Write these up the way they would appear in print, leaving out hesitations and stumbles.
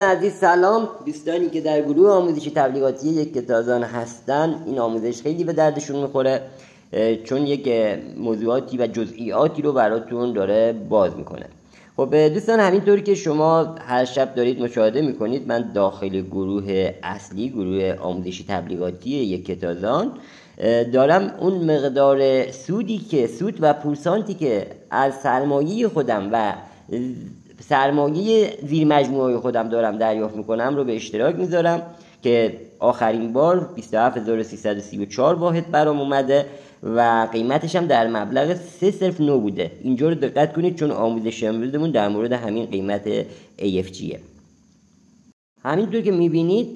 عزیز سلام. دوستانی که در گروه آموزشی تبلیغاتی یک کتازان هستن، این آموزش خیلی به دردشون میخوره چون یک موضوعاتی و جزئیاتی رو براتون داره باز میکنه. خب دوستان، همینطور که شما هر شب دارید مشاهده میکنید، من داخل گروه اصلی، گروه آموزشی تبلیغاتی یک کتازان، دارم اون مقدار سود و پورسانتی که از سرمایه خودم و سرمایه زیر مجموعه خودم دارم دریافت میکنم رو به اشتراک میذارم که آخرین بار 27334 واحد برام اومده و قیمتش هم در مبلغ 309 بوده. اینجا رو دقت کنید چون آموزش امروزمون در مورد همین قیمت AFGه. همینطور که میبینید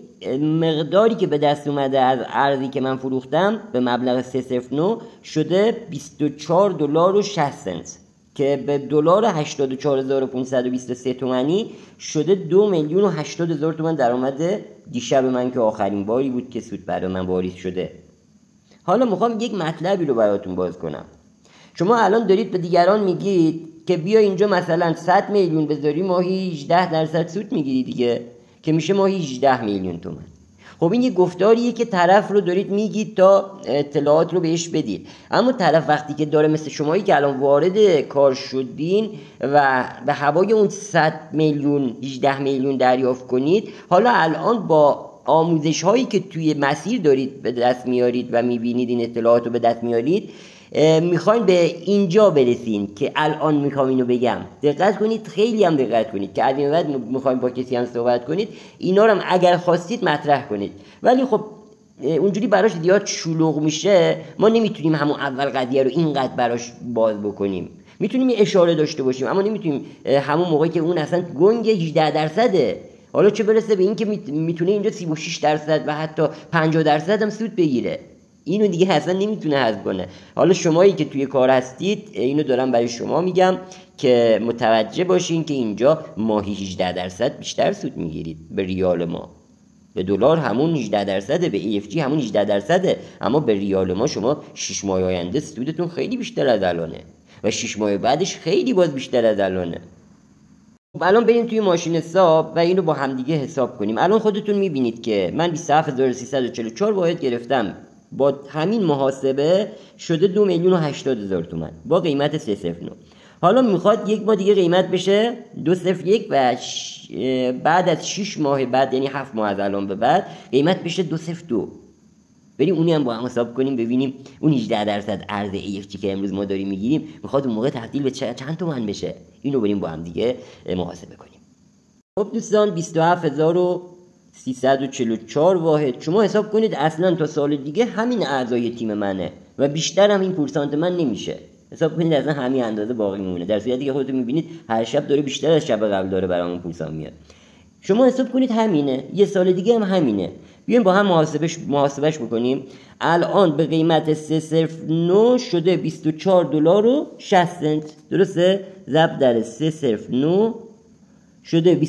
مقداری که به دست اومده از ارزی که من فروختم به مبلغ 309 شده $24.60 که به دلار 84523 تومانی شده 2,080,000 تومان درآمد دیشب من که آخرین باری بود که سود برای من واریز شده. حالا میخوام یک مطلبی رو براتون باز کنم. شما الان دارید به دیگران میگید که بیا اینجا مثلا 100 میلیون بذاری ماهی 18% سود میگیری دیگه، که میشه ماهی 18 میلیون تومان. خب این یه گفتاریه که طرف رو دارید میگید تا اطلاعات رو بهش بدید، اما طرف وقتی که داره مثل شمایی که الان وارد کار شدین و به هوای اون 100 میلیون 18 میلیون دریافت کنید، حالا الان با آموزش هایی که توی مسیر دارید به دست میارید و میبینید این اطلاعات رو به دست میارید، میخواین به اینجا برسین که الان میخوام اینو بگم. دقت کنید، خیلی هم دقت کنید که از این بعد میخواین با کسی هم صحبت کنید، اینا رو هم اگر خواستید مطرح کنید. ولی خب اونجوری براش زیاد شلوغ میشه، ما نمیتونیم همون اول قضیه رو اینقدر براش باز بکنیم. میتونیم اشاره داشته باشیم اما نمیتونیم همون موقعی که اون اصلا گنگ 18%، حالا چه برسه به این که میتونه اینجا 36% و حتی 50% هم سود بگیره. اینو دیگه اصلا نمیتونه حذف کنه. حالا شمایی که توی کار هستید، اینو دارم برای شما میگم که متوجه باشین که اینجا ماهی 18% بیشتر سود میگیرید به ریال ما. به دلار همون 18%، به AFG همون 18%، اما به ریال ما شما 6 ماه آینده سودتون خیلی بیشتر از الانه و 6 ماه بعدش خیلی باز بیشتر از الانه. الان بریم توی ماشین حساب و اینو با همدیگه حساب کنیم. الان خودتون میبینید که من 27344 واحد گرفتم، با همین محاسبه شده 2,080,000 تومان با قیمت 309. حالا میخواد یک بار دیگه قیمت بشه 201 و بعد از 6 ماه بعد، یعنی 7 ماه از الان به بعد، قیمت بشه 202. بریم اونی هم با هم حساب کنیم ببینیم اون 18% ارز AFG که امروز ما داریم میگیریم میخواد اون موقع تبدیل به چند تومان بشه. اینو بریم با هم دیگه محاسبه کنیم. خب دوستان، 27344 واحد شما حساب کنید اصلا تا سال دیگه همین اعضای تیم منه و بیشتر هم این پورسانت من نمیشه. حساب کنید اصلا همین اندازه باقی میمونه، در صورتی که خودتون میبینید هر شب داره بیشتر از شب قبل داره برامون پورسان میاد. شما حساب کنید همینه، یه سال دیگه هم همینه. بیایم با هم محاسبش بکنیم. الان به قیمت 309 شده $24.60، درسته؟ ضرب در 309 شده $24.60.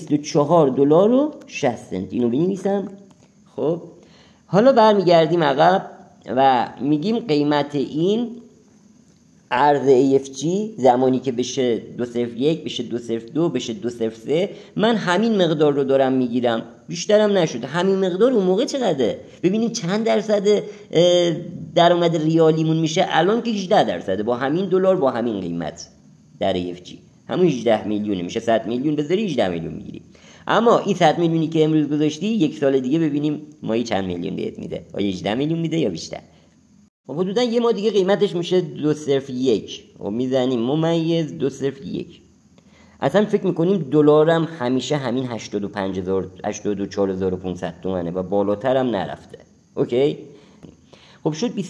اینو بنویسم. خب حالا برمیگردیم عقب و میگیم قیمت این ارز AFG زمانی که بشه 201 بشه 202 بشه 203، من همین مقدار رو دارم میگیرم، بیشترم نشده. همین مقدار اون موقع چقدره؟ ببینید چند درصد درآمد ریالیمون میشه الان که 18%، با همین دلار با همین قیمت در AFG همون 18 میلیون میشه. 100 میلیون بذاری 18 میلیون میگیری. اما این 100 میلیونی که امروز گذاشتی یک سال دیگه ببینیم ماهی چند میلیون بهت میده، آیا 18 میلیون میده یا بیشتر. خب حدودا یه ماه دیگه قیمتش میشه 201 و میزنیم ممیز 201. اصلا فکر میکنیم دلارم همیشه همین 84500 تومنه و بالاتر هم نرفته. اوکی؟ خب شد $27.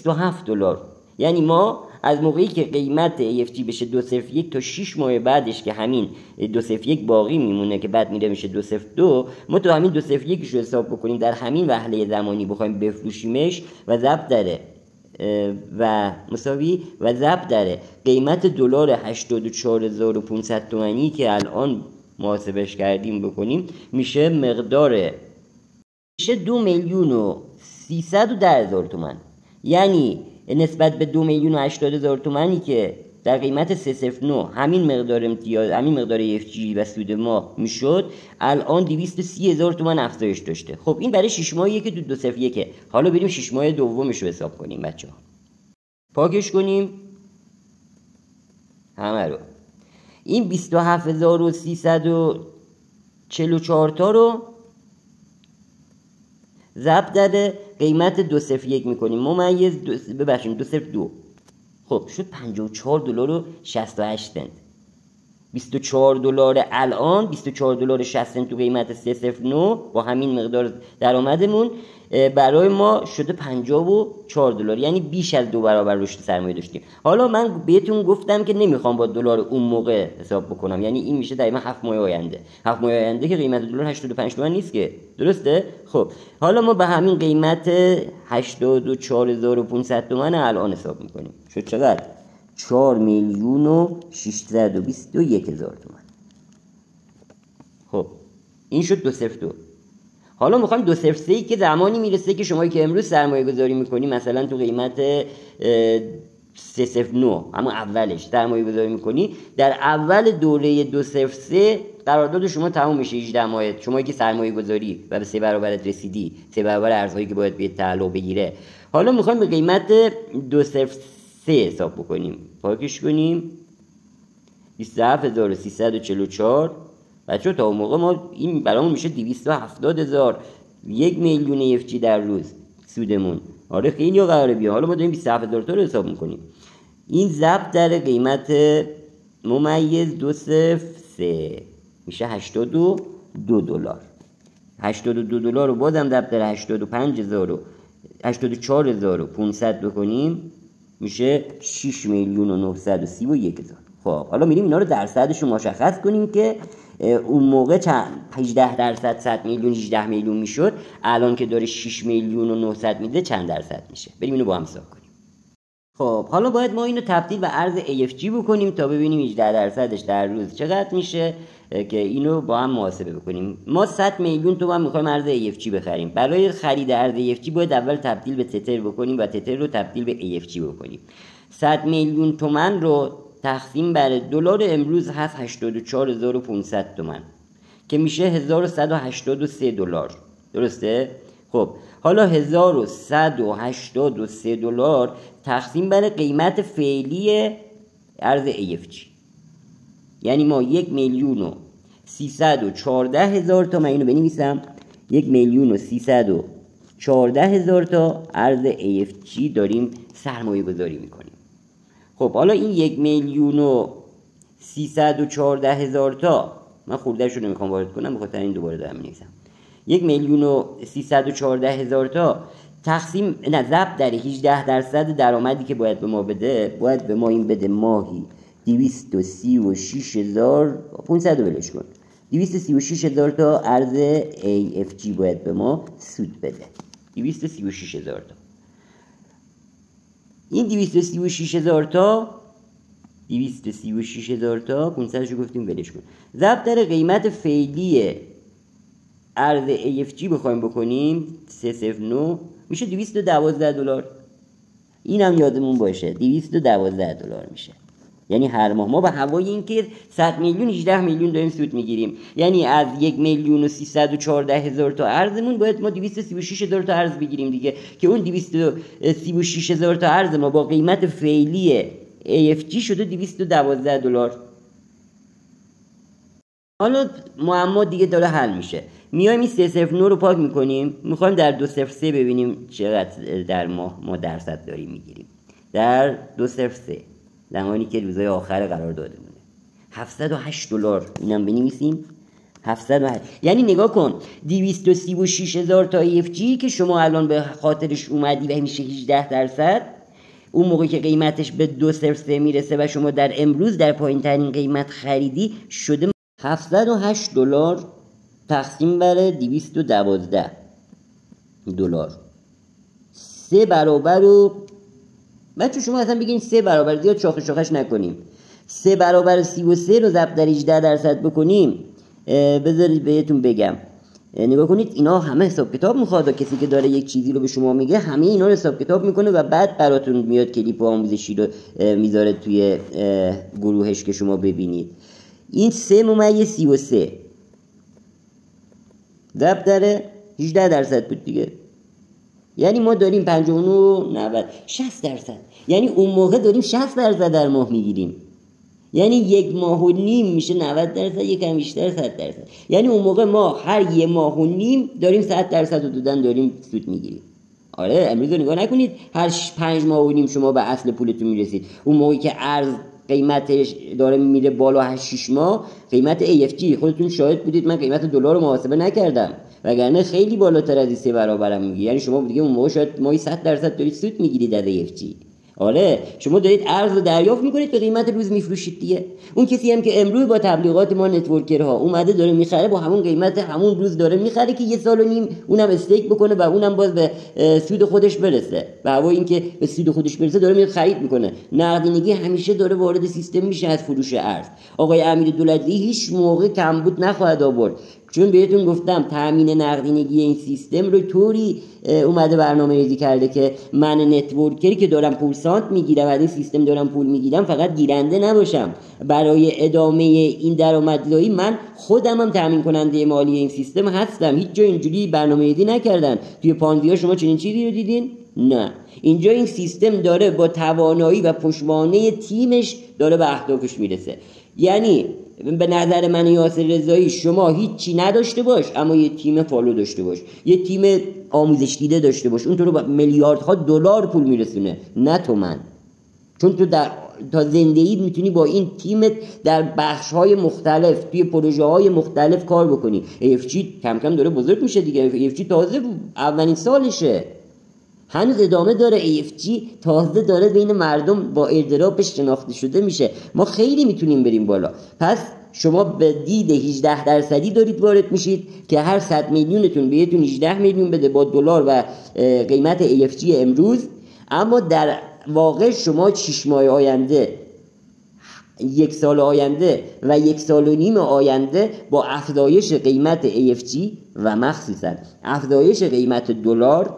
یعنی ما از موقعی که قیمت AFG بشه 201 تا 6 ماه بعدش که همین 201 باقی میمونه که بعد میره میشه 202، ما تو همین 201 رو حساب بکنیم در همین وهله زمانی بخوایم بفروشیمش و ضرب داره و مساوی و ضرب داره قیمت دلار 84500 تومانی که الان محاسبش کردیم بکنیم، میشه مقدار 2,310,000 تومان. یعنی نسبت به 2,080,000 تومانی که در قیمت 309 همین مقدار امتیاز، همین مقدار EFG و سود ما میشد، الان 230,000 تومان افزایش داشته. خب این برای 6 ماهیه که تو 201. حالا بریم 6 ماه دومش رو حساب کنیم بچه‌ها. پاکش کنیم همه رو. این 27344 تا رو ضرب در قیمت 201 میکنیم، ممیز ببخشید 202. خب شد $54.68 سنت. $24 الان، $24.60 تو قیمت 309 با همین مقدار درآمدمون برای ما شده $54، یعنی بیش از 2 برابر رشد سرمایه داشتیم. حالا من بهتون گفتم که نمیخوام با دلار اون موقع حساب بکنم، یعنی این میشه دقیقاً 7 ماه آینده. 7 ماه آینده که قیمت دلار 85 تومن نیست که، درسته؟ خب حالا ما به همین قیمت 84,500 تومن الان حساب میکنیم. شد چقدر؟ 4,621,000 تومان. خب این شد 202. حالا میخوایم 203 که زمانی میرسه که شما که امروز سرمایه گذاری میکنی، مثلا تو قیمت 309 اما اولش سرمایه گذاری میکنی، در اول دوره 203 قرارداد شما تموم میشه 18 ماه. شما که سرمایه گذاری و به 3 برابرت رسیدی، 3 برابر ارزهایی که باید به تعلق بگیره. حالا میخوایم به قیمت 203 حساب بکنیم. پاکش کنیم 27344. بچه تا اون موقع ما این برامون میشه 270,000، 1,000,000 EFG در روز سودمون. آره خیلی قراره بیا. حالا ما داریم 27,000 تا رو حساب میکنیم. این ضرب در قیمت ممیز 203 میشه $82. $82 رو بازم ضرب در 84,500 بکنیم میشه 6,931,000. خب حالا میریم اینا رو درصدش رو مشخص کنیم که اون موقع 18% 100 میلیون 18 میلیون میشد، الان که داره 6,900,000 میده چند درصد میشه؟ بریم اینو با هم حساب کنیم. خب حالا باید ما اینو تبدیل به ارز AFG بکنیم تا ببینیم 18 درصدش در روز چقدر میشه که اینو با هم محاسبه بکنیم. ما 100 میلیون تومان میخوایم ارز AFG بخریم. برای خرید ارز AFG باید اول تبدیل به تتر بکنیم و تتر رو تبدیل به AFG بکنیم. 100 میلیون تومان رو تقسیم بر دلار امروز هست 84,500 تومان که میشه $1,183. درسته؟ خب حالا $1,183 تقسیم بر قیمت فعلی ارز AFG، یعنی ما 1,314,000 تا، من اینو بنویسم 1,314,000 تا ارز AFG داریم سرمایه گذاری میکنیم. خب حالا این 1,314,000 تا من خورده‌اش رو نمیخوام وارد کنم، بخاطر این دوباره دارم می‌نویسم. 1,314,000 تا تقسیم ضرب در 18 درصد درآمدی که باید به ما بده، باید به ما این بده ماهی 236,500 رو بلش کن. 236,000 تا ارز AFG باید به ما سود بده. 236,000 تا. این 236,000 تا 500 رو گفتیم ولش کن. ضرب در قیمت فعلی ارز AFG بخوایم بکنیم 309 میشه $212. اینم یادمون باشه $212 میشه. یعنی هر ماه ما به هوای این که 100 میلیون 18 میلیون داریم سود میگیریم، یعنی از 1,314,000 تا ارزمون باید ما 236,000 تا ارز بگیریم دیگه، که اون 236,000 تا ارز ما با قیمت فعلی AFG شده $212. حالا معما دیگه داره حل میشه. میایم این 309 رو پاک میکنیم، میخوایم در 203 ببینیم چقدر در ما درصد داریم میگیریم. در 203 زمانی که روزهای آخر قرار داده مونه $708 اینم بنویسیم. 708 یعنی نگاه کن 236,000 تا AFG که شما الان به خاطرش اومدی و میشه 18 درصد، اون موقع که قیمتش به 203 میرسه و شما در امروز در پایین ترین قیمت خریدی شده $708 تقسیم بر $212. 3 برابر رو بچه شما اصلا بگین 3 برابر، زیاد شاخه شاخش نکنیم. 3 برابر 33 رو ضرب در 18 درصد بکنیم، بذارید بهتون بگم نگاه کنید اینا همه حساب کتاب میخواد. کسی که داره یک چیزی رو به شما میگه همه اینا رو حساب کتاب میکنه و بعد براتون میاد کلیپ آموزشی رو میذاره توی گروهش که شما ببینید. این 3.33 ضرب در 18% بود دیگه. یعنی ما داریم 59 90 60%. یعنی اون موقع داریم 60% در ماه میگیریم. یعنی 1.5 ماه میشه 90%، یکم بیشتر 100%. یعنی اون موقع ما هر 1.5 ماه داریم 100% حدوداً داریم سود میگیریم. آره امروز رو نگاه نکنید هر 5 ماه شما به اصل پولتون میرسید. اون موقعی که ارز قیمتش داره میره بالا 6 ماه، قیمت AFG خودتون شاهد بودید، من قیمت دلار رو محاسبه نکردم وگرنه خیلی بالاتر از 3 برابرم میگه. یعنی شما دیگه اون موقع شاید ماهی 100% دارید سود میگیرید از AFG. آره شما دارید ارز رو دریافت میکنید به قیمت روز میفروشید دیگه. اون کسی هم که امروز با تبلیغات ما نتورکرها اومده داره میخره با همون قیمت همون روز داره میخره که 1.5 سال اونم استیک بکنه و اونم باز به سود خودش برسه. و هوای این که به سود خودش برسه داره میاد خرید میکنه. نقدینگی همیشه داره وارد سیستم میشه از فروش ارز. آقای امیر دولتی هیچ موقع کمبود نخواهد آورد، چون بهتون گفتم تامین نقدینگی این سیستم رو طوری اومده برنامه‌ریزی کرده که من نتورکری که دارم پول سانت میگیرم از این سیستم دارم پول میگیرم فقط گیرنده نباشم. برای ادامه این درآمدزایی من خودم هم تامین کننده مالی این سیستم هستم. هیچ جا اینجوری برنامه‌ریزی نکردن. توی پانزی‌ها شما چنین چیزی رو دیدین؟ نه. اینجا این سیستم داره با توانایی و پشتوانه تیمش داره به اهدافش میرسه. یعنی به نظر من یاسر رضایی شما هیچی نداشته باش اما یه تیم فالو داشته باش، یه تیم آموزش دیده داشته باش، اون تو رو با میلیاردها دلار پول میرسونه نه تومن. چون تو تا زندگی میتونی با این تیمت در بخش‌های مختلف توی پروژه‌های مختلف کار بکنی. AFG کم کم داره بزرگ میشه دیگه. AFG تازه اولین سالشه، هنوز ادامه داره. AFG تازه داره بین مردم با ایردراپش شناخته شده میشه. ما خیلی میتونیم بریم بالا. پس شما به دید 18% دارید وارد میشید که هر 100 میلیونتون بهتون 18 میلیون بده با دلار و قیمت AFG امروز. اما در واقع شما 6 ماه آینده، 1 سال آینده و 1.5 سال آینده با افزایش قیمت AFG و مخصوصا افزایش قیمت دلار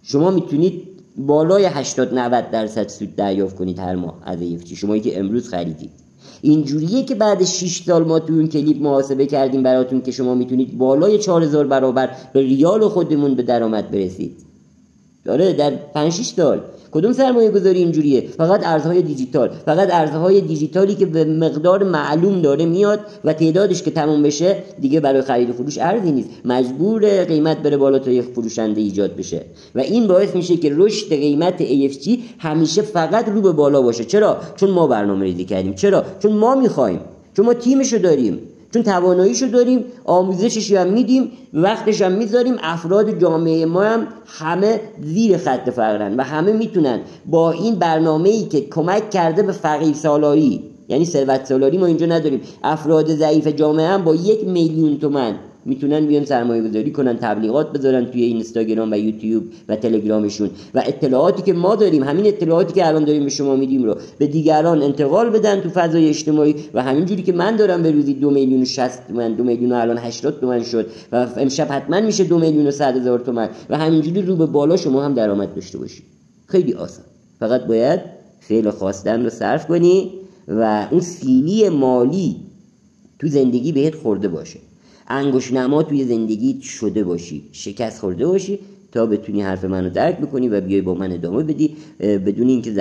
شما میتونید بالای 80-90% سود دریافت کنید هر ماه از AFG. شمایی که امروز خریدید اینجوریه که بعد 6 سال ما تو اون کلیپ محاسبه کردیم براتون که شما میتونید بالای 4000 برابر به ریال خودمون به درآمد برسید. داره در 5-6 سال. کدوم سرمایه گذاری اینجوریه؟ فقط ارزهای دیجیتال، فقط ارزهای دیجیتالی که به مقدار معلوم داره میاد و تعدادش که تموم بشه دیگه برای خرید و فروش ارزی نیست، مجبور قیمت بره بالا تا یک فروشنده ایجاد بشه و این باعث میشه که رشد قیمت AFG همیشه فقط رو به بالا باشه. چرا؟ چون ما برنامه‌ریزی کردیم. چرا؟ چون ما میخوایم، چون ما تیمشو داریم، چون تواناییشو داریم، آموزشش هم میدیم، وقتش هم میذاریم. افراد جامعه ما هم همه زیر خط فقرن و همه میتونن با این برنامه‌ای که کمک کرده به فقیر سالاری، یعنی ثروت سالاری ما اینجا نداریم، افراد ضعیف جامعه هم با 1 میلیون تومان میتونن بیان سرمایه گذاری کنن، تبلیغات بذارن توی اینستاگرام و یوتیوب و تلگرامشون و اطلاعاتی که ما داریم، همین اطلاعاتی که الان داریم به شما میدیم رو به دیگران انتقال بدن تو فضای اجتماعی و همینجوری که من دارم به روزی 2,060,000 تومان، 2 میلیون الان 80 تومان شد و امشب حتما میشه 2,100,000 تومان و همینجوری رو به بالا شما هم درآمد داشته باشید. خیلی آسان، فقط باید فعل خواستن رو صرف کنی و اون سیلی مالی تو زندگی بهت خورده باشه، انگشت نما توی زندگی شده باشی، شکست خورده باشی تا بتونی حرف منو درک بکنی و بیای با من ادامه بدی بدون اینکه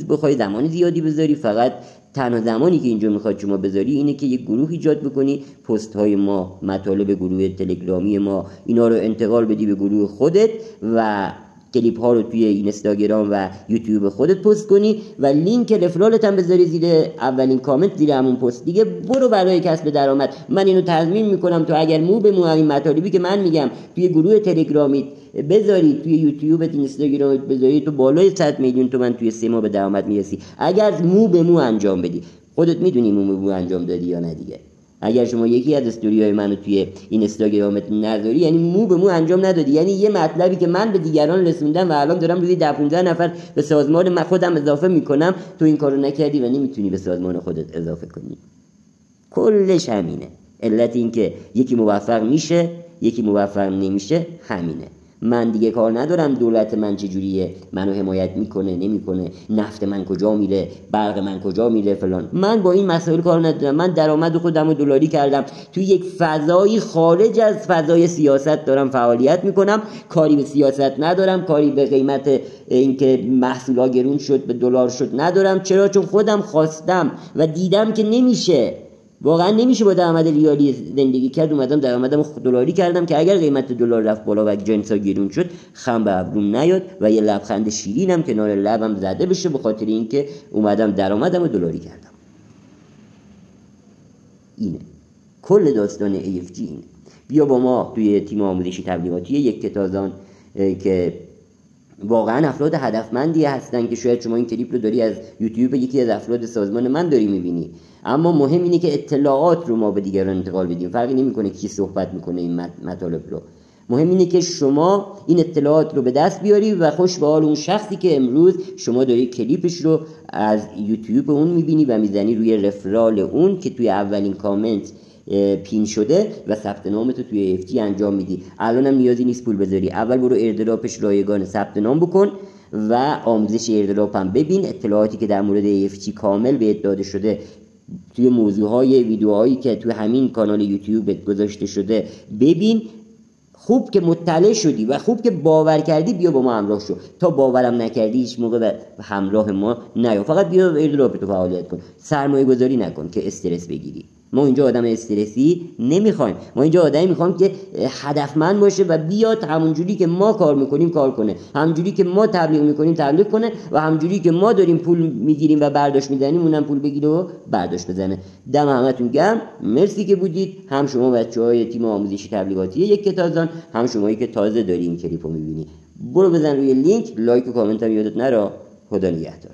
بخوای زمان زیادی بذاری. فقط تنها زمانی که اینجا میخواد شما بذاری اینه که یک گروه ایجاد بکنی، پست های ما، مطالب گروه تلگرامی ما، اینا رو انتقال بدی به گروه خودت و کلیپ ها رو توی اینستاگرام و یوتیوب خودت پست کنی و لینک رفرالت هم بذاری زیر اولین کامنت زیر همون پست. دیگه برو برای کسب درآمد. من اینو تضمین میکنم تو اگر مو به مو همین مطالبی که من میگم توی گروه تلگرامی بذاری، توی یوتیوبت، اینستاگرامت بذاری، تو بالای 100 میلیون تومان توی 3 ماه به درآمد میرسی اگر مو به مو انجام بدی. خودت میدونی مو به مو انجام دادی یا نه دیگه. اگر شما یکی از استوری‌های منو توی اینستاگرامت نذاری یعنی مو به مو انجام ندادی، یعنی یه مطلبی که من به دیگران رسوندم و الان دارم روزی 10-15 نفر به سازمان من خودم اضافه میکنم، تو این کارو نکردی و نمیتونی به سازمان خودت اضافه کنی. کلش همینه. علت این که یکی موفق میشه یکی موفق نمیشه همینه. من دیگه کار ندارم دولت من چجوریه، منو حمایت میکنه نمیکنه، نفت من کجا میره، برق من کجا میره فلان. من با این مسائل کار ندارم. من درآمد خودمو دلاری کردم، توی یک فضایی خارج از فضای سیاست دارم فعالیت میکنم، کاری به سیاست ندارم، کاری به قیمت اینکه محصولا گرون شد به دلار شد ندارم. چرا؟ چون خودم خواستم و دیدم که نمیشه، واقعا نمیشه با درآمد ریالی زندگی کرد. اومدم درآمدم دلاری کردم که اگر قیمت دلار رفت بالا و جنسا گرون شد خم به ابروم نیاد و یه لبخند شیرینم کنار لبم زده بشه به خاطر اینکه اومدم درآمدم دلاری کردم. اینه کل داستان AFG. اینه. بیا با ما توی تیم آموزشی تبلیغاتی یک تازان که واقعا افراد هدفمندی هستن که شاید شما این کلیپ رو داری از یوتیوب یکی از افراد سازمان من داری میبینی، اما مهم اینه که اطلاعات رو ما به دیگران انتقال بدیم. فرقی نمیکنه کی صحبت میکنه این مطالب رو، مهم اینه که شما این اطلاعات رو به دست بیاری و خوش به حال اون شخصی که امروز شما داری کلیپش رو از یوتیوب اون میبینی و میزنی روی رفرال اون که توی اولین کامنت پین شده و ثبت نامتو توی AFG انجام میدی. الانم نیازی نیست پول بذاری، اول برو ایردراپش رایگان ثبت نام بکن و آموزش ایردراپ هم ببین. اطلاعاتی که در مورد AFG کامل بهت داده شده توی موضوعهای ویدیوهایی که توی همین کانال یوتیوب گذاشته شده ببین. خوب که مطلع شدی و خوب که باور کردی بیا با ما همراه شو. تا باورم نکردی هیچ موقع همراه ما نیا، فقط بیا ایردراپ تو فعالیت کن، سرمایه گذاری نکن که استرس بگیری. ما اینجا آدم استرسی نمیخوایم، ما اینجا آدمی میخوایم که هدفمند باشه و بیاد همونجوری که ما کار میکنیم کار کنه، همونجوری که ما تبلیغ میکنیم تبلیغ کنه و همونجوری که ما داریم پول میگیریم و برداشت میزنیم اونم پول بگیره و برداشت بزنه. دم همتون گرم، مرسی که بودید، هم شما بچهای تیم آموزشی تبلیغاتی یک تازان، هم شمایی که تازه داری این کلیپو میبینی. برو بزن روی لینک، لایک و کامنت هم یادت نره. خدا نگهدار.